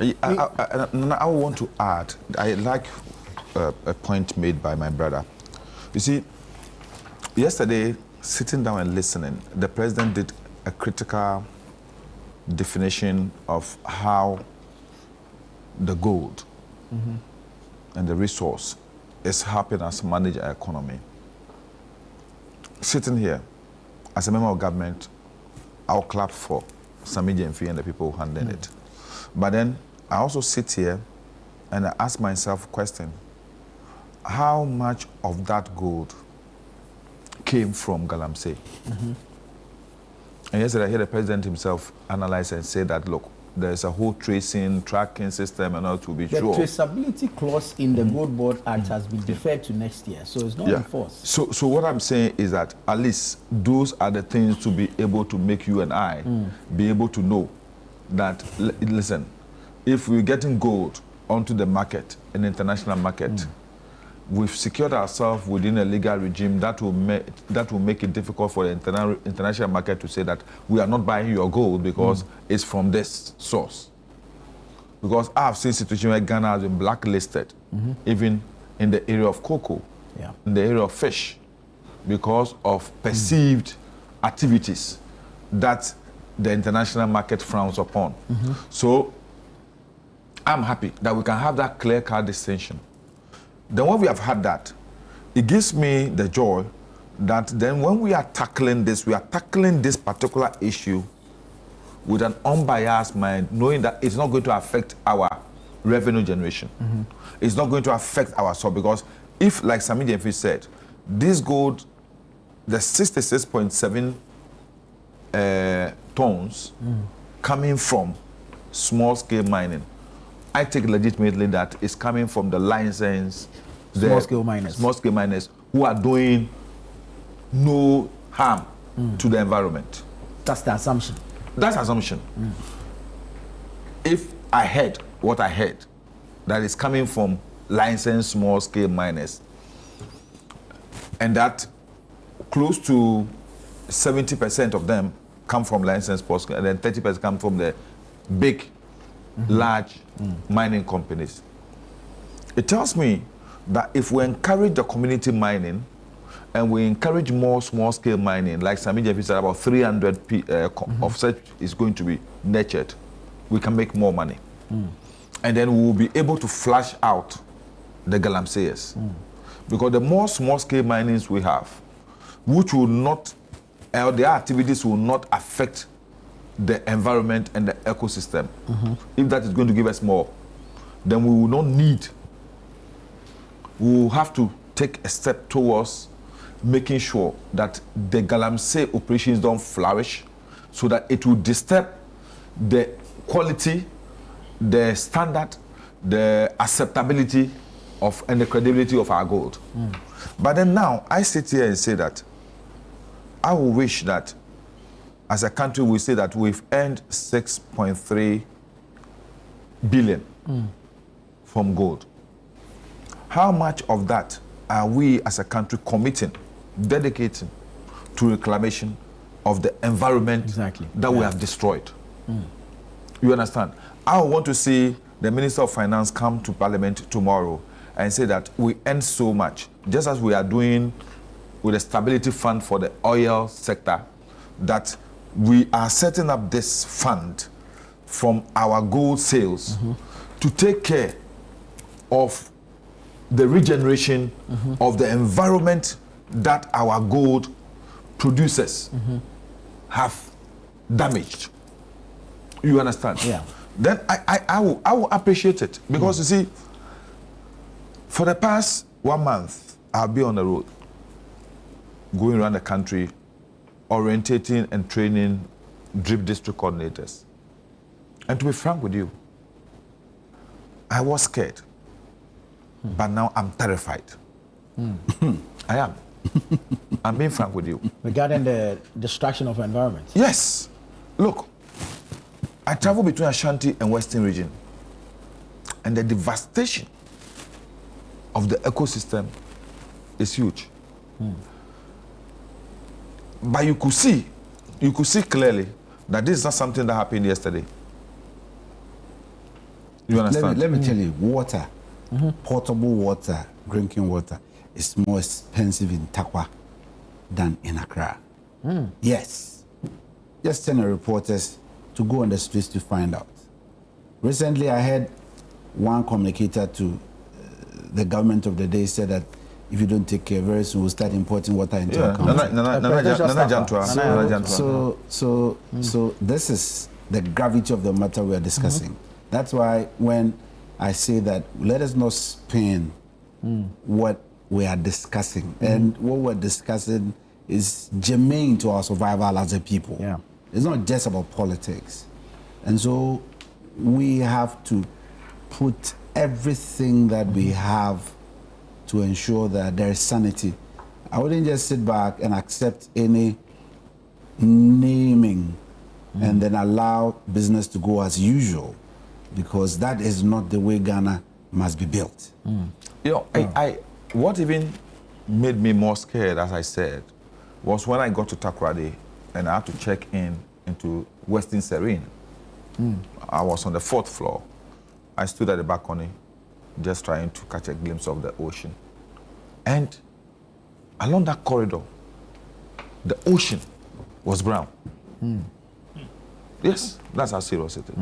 I want to add, I like a point made by my brother. You see, yesterday, sitting down and listening, the president did a critical definition of how the gold and the resource is helping us manage our economy. Sitting here, as a member of government, I'll clap for Sami Gyamfi and the people handling it. But then I also sit here and I ask myself a question. How much of that gold came from Galamsey? And yesterday I heard the president himself analyze and say that, look, there's a whole tracking system and all to be sure. The traceability clause in the Gold Board Act has been deferred to next year, so it's not enforced. So what I'm saying is that at least those are the things to be able to make you and I be able to know that, listen, if we're getting gold onto the market, an international market, we've secured ourselves within a legal regime that will make it difficult for the international market to say that we are not buying your gold because it's from this source. Because I've seen situations where Ghana has been blacklisted, even in the area of cocoa, in the area of fish, because of perceived activities that the international market frowns upon. So I'm happy that we can have that clear-cut distinction. Then when we have had that, it gives me the joy that then when we are tackling this particular issue with an unbiased mind, knowing that it's not going to affect our revenue generation. It's not going to affect our soil, because if, like Sami Gyamfi said, this gold, the 66.7 tons coming from small-scale mining, I take legitimately that it's coming from the licensed small-scale miners who are doing no harm to the environment. That's the assumption. That's assumption. If I heard what I heard, that is coming from licensed small-scale miners, and that close to 70% of them come from licensed small-scale, and then 30% come from the big large mining companies. It tells me that if we encourage the community mining and we encourage more small-scale mining, like Sami Gyamfi said, about 300 of such is going to be nurtured, we can make more money. And then we will be able to flush out the Galamseyers. Because the more small-scale minings we have, which will not, their activities will not affect the environment and the ecosystem. If that is going to give us more, then we will not need, we will have to take a step towards making sure that the Galamsey operations don't flourish, so that it will disturb the quality, the standard, the acceptability of and the credibility of our gold. But then now I sit here and say that I will wish that as a country, we say that we've earned 6.3 billion from gold. How much of that are we as a country committing, dedicating to reclamation of the environment that we have destroyed? You understand? I want to see the Minister of Finance come to Parliament tomorrow and say that we earn so much, just as we are doing with the Stability Fund for the oil sector, that we are setting up this fund from our gold sales to take care of the regeneration of the environment that our gold producers have damaged. You understand? Yeah. Then I will appreciate it, because you see, for the past 1 month, I'll be on the road, going around the country, orientating and training drip district coordinators. And to be frank with you, I was scared, but now I'm terrified. I am. I'm being frank with you. Regarding the destruction of the environment? Yes. Look, I travel between Ashanti and Western region, and the devastation of the ecosystem is huge. But you could see clearly that this is not something that happened yesterday. You understand? Let me tell you, water, potable water, drinking water, is more expensive in Takwa than in Accra. Yes. Just send the reporters to go on the streets to find out. Recently, I heard one communicator to the government of the day said that if you don't take care, very soon we'll start importing water into our country. So this is the gravity of the matter we are discussing. That's why when I say that, let us not spin what we are discussing. And what we're discussing is germane to our survival as a people. Yeah. It's not just about politics. And so we have to put everything that we have to ensure that there is sanity. I wouldn't just sit back and accept any naming and then allow business to go as usual, because that is not the way Ghana must be built. You know, what even made me more scared, as I said, was when I got to Takoradi and I had to check into Western Serene. I was on the 4th floor. I stood at the balcony just trying to catch a glimpse of the ocean. And along that corridor, the ocean was brown. Yes, that's how serious it is.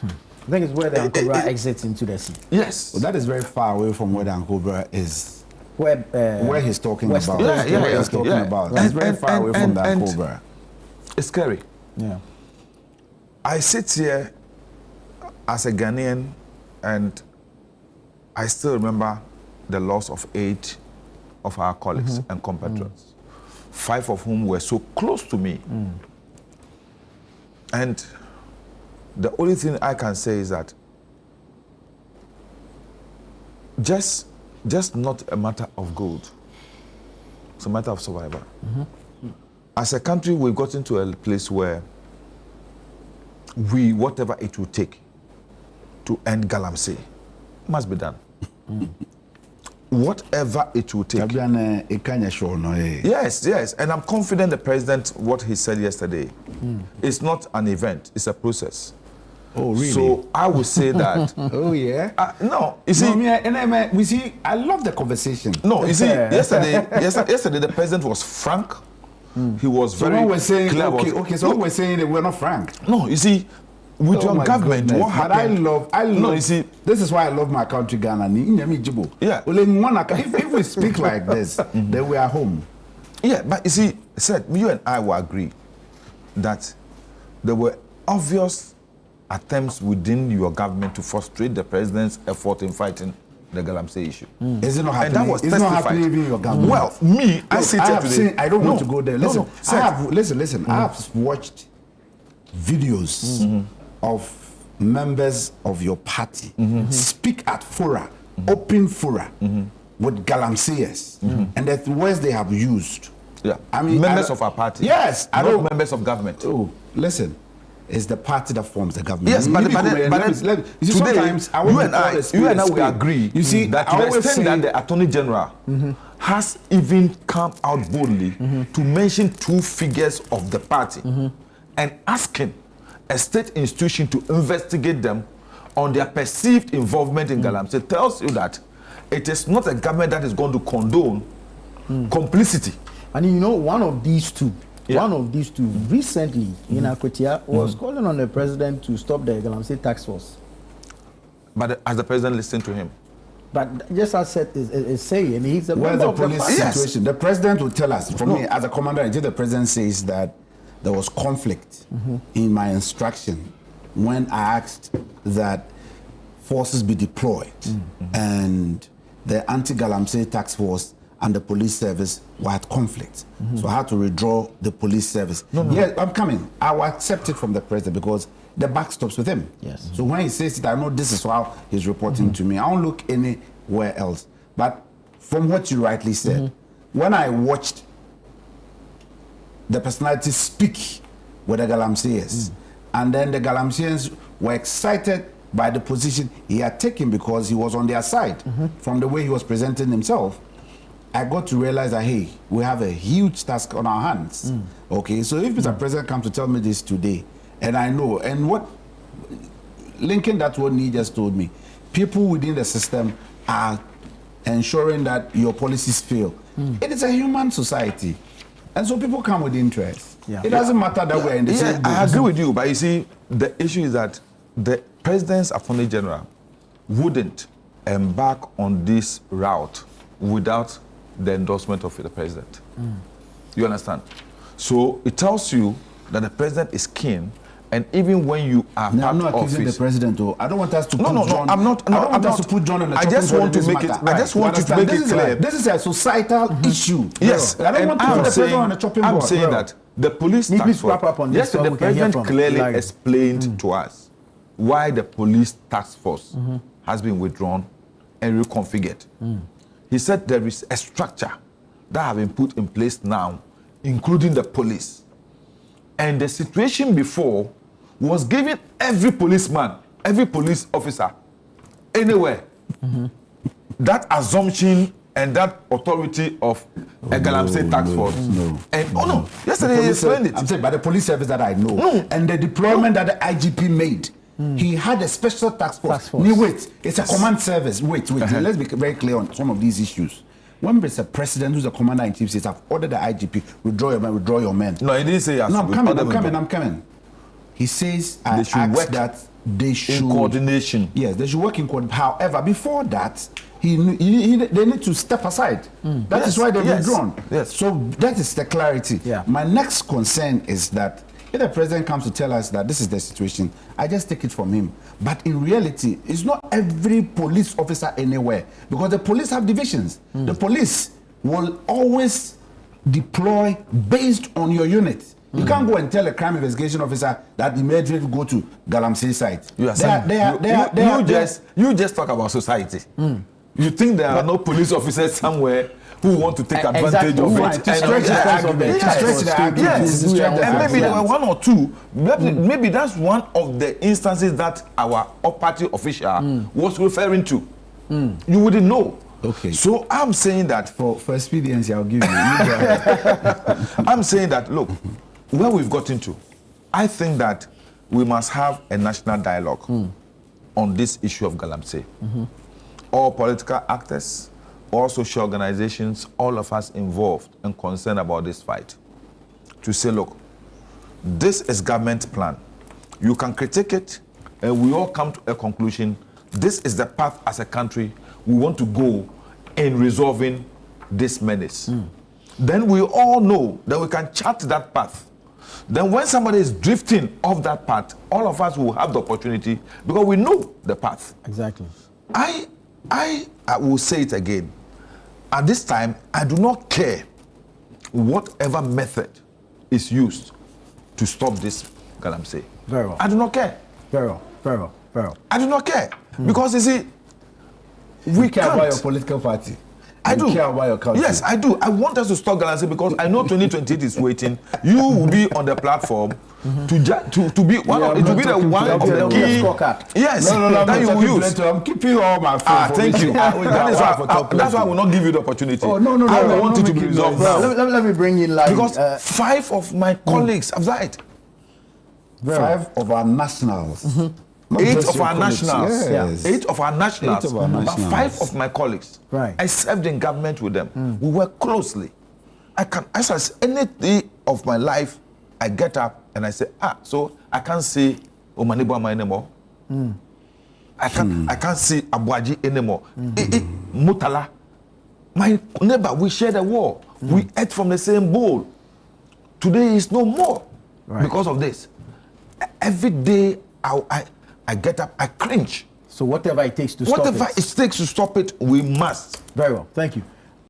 I think it's where the Ankobra exits into the sea. Yes. Well, that is very far away from where the Ankobra is. Where he's talking about. He's talking about. It's very far away from the Ankobra. It's scary. Yeah. I sit here as a Ghanaian and I still remember the loss of 8 of our colleagues and compatriots, 5 of whom were so close to me. And the only thing I can say is that just not a matter of gold. It's a matter of survival. As a country, we've gotten to a place where whatever it will take to end Galamsey must be done. Whatever it will take. Yes. And I'm confident the president, what he said yesterday, is not an event, it's a process. Oh, really? So I would say that. Oh, yeah? No, you see. We see, I love the conversation. No, you see, yesterday the president was frank. He was very when we're saying, clear. So when we're saying that we're not frank. No, you see, with your government, goodness. what happened? But I love. No, you see, this is why I love my country, Ghana. Yeah. If we speak like this, then we are home. Yeah, but you see, said you and I will agree that there were obvious attempts within your government to frustrate the president's effort in fighting the Galamsey issue. Is it not happening? And that was it's not happening in your government. Well, me, I sit here today. I don't want to go there. Listen, listen. I have watched videos of members of your party speak at fora, open fora, with Galamseyers, and the words they have used. Yeah, I mean, members of our party. Yes, not members of government. Oh, listen. It's the party that forms the government. Yes, but sometimes you and I will agree. You see, that to the extent that the Attorney General has even come out boldly to mention 2 figures of the party and asking a state institution to investigate them on their perceived involvement in Galamsey tells you that it is not a government that is going to condone complicity. And you know, one of these two recently in Akwetia was calling on the president to stop the Galamsey tax force. But has the president listened to him? But just as said is saying, he's a member of the police situation. The president will tell us. For me, as a commander, until the president says that there was conflict in my instruction when I asked that forces be deployed and the anti-Galamsey tax force and the police service were at conflict. So I had to withdraw the police service. Yeah, I'm coming. I will accept it from the president because the buck stops with him. Yes. So when he says it, I know this is how he's reporting to me. I won't look anywhere else. But from what you rightly said, when I watched the personalities speak with the Galamseyers, and then the Galamseyans were excited by the position he had taken because he was on their side from the way he was presenting himself, I got to realize that, hey, we have a huge task on our hands. Okay, so if Mr. President comes to tell me this today, and I know, and what, linking that to what Nii just told me, people within the system are ensuring that your policies fail. It is a human society, and so people come with interest. Yeah. It doesn't matter that we're in the same boat. I agree with you, but you see, the issue is that the president's attorney general wouldn't embark on this route without the endorsement of the president. You understand? So it tells you that the president is keen, and even when you are No, I'm part not of accusing the office, president. Though. I don't want us to put no, John. I'm not. I don't I'm want us not. to put John on the I chopping just board want in to this make it. matter. I just want you to make it clear. This is a societal issue. Yes, I don't want to put the president on the chopping board. I'm saying that the police Please task wrap up force. on this so Yesterday, we the can hear president from clearly Larry. explained to us why the police task force has been withdrawn and reconfigured. He said there is a structure that have been put in place now, including the police. And the situation before was giving every policeman, every police officer, anywhere, that assumption and that authority of a Galamsey task force. And yesterday he explained it. I'm saying by the police service that I know, and the deployment that the IGP made. He had a special task force. Wait, it's a command service. Wait. Let's be very clear on some of these issues. When there's a president who's a commander-in-chief says, I've ordered the IGP, withdraw your men. No, he didn't say yes. No, I'm coming. He says, I asked that they should... In coordination. Yes, they should work in coordination. However, before that, they need to step aside. That is why they've withdrawn. Yes. So that is the clarity. Yeah. My next concern is that if the president comes to tell us that this is the situation, I just take it from him. But in reality, it's not every police officer anywhere, because the police have divisions. The police will always deploy based on your unit. You can't go and tell a crime investigation officer that immediately go to Galamsey site. You just talk about society. You think there are no police officers somewhere who want to take advantage of it? And maybe there were one or two. Maybe that's one of the instances that our party official was referring to. You wouldn't know. Okay. So I'm saying that for expediency, I'll give you. I'm saying that, look, where we've gotten to, I think that we must have a national dialogue on this issue of Galamsey. All political actors, all social organizations, all of us involved and concerned about this fight, to say, look, this is government plan. You can critique it, and we all come to a conclusion. This is the path as a country we want to go in resolving this menace. Then we all know that we can chart that path. Then when somebody is drifting off that path, all of us will have the opportunity because we know the path. Exactly. I will say it again. At this time, I do not care whatever method is used to stop this Galamsey. Very well. I do not care. Very well. I do not care. Because you see, we care can't. about your political party. I do. Care about your country. Yes, I do. I want us to stop Galamsey because I know 2028 is waiting. You will be on the platform to be one of the one of the key. Yes, that you will use. I'm keeping all my phone. Thank you. That's why I will not give you the opportunity. Oh, no. I want it to be resolved now. Let me bring in Larry. Because 5 of my colleagues have died. 5 of our nationals. 8 of our nationals. Yes. 8 of our nationals. But 5 of my colleagues. Right. I served in government with them. We work closely. As any day of my life, I get up and I say, so I can't say Omanibuama anymore. I can't say Abuaji anymore. Mutala. My neighbor, we share the wall. We ate from the same bowl. Today is no more because of this. Every day I get up, I cringe. So whatever it takes to stop it. Whatever it takes to stop it, we must. Very well. Thank you.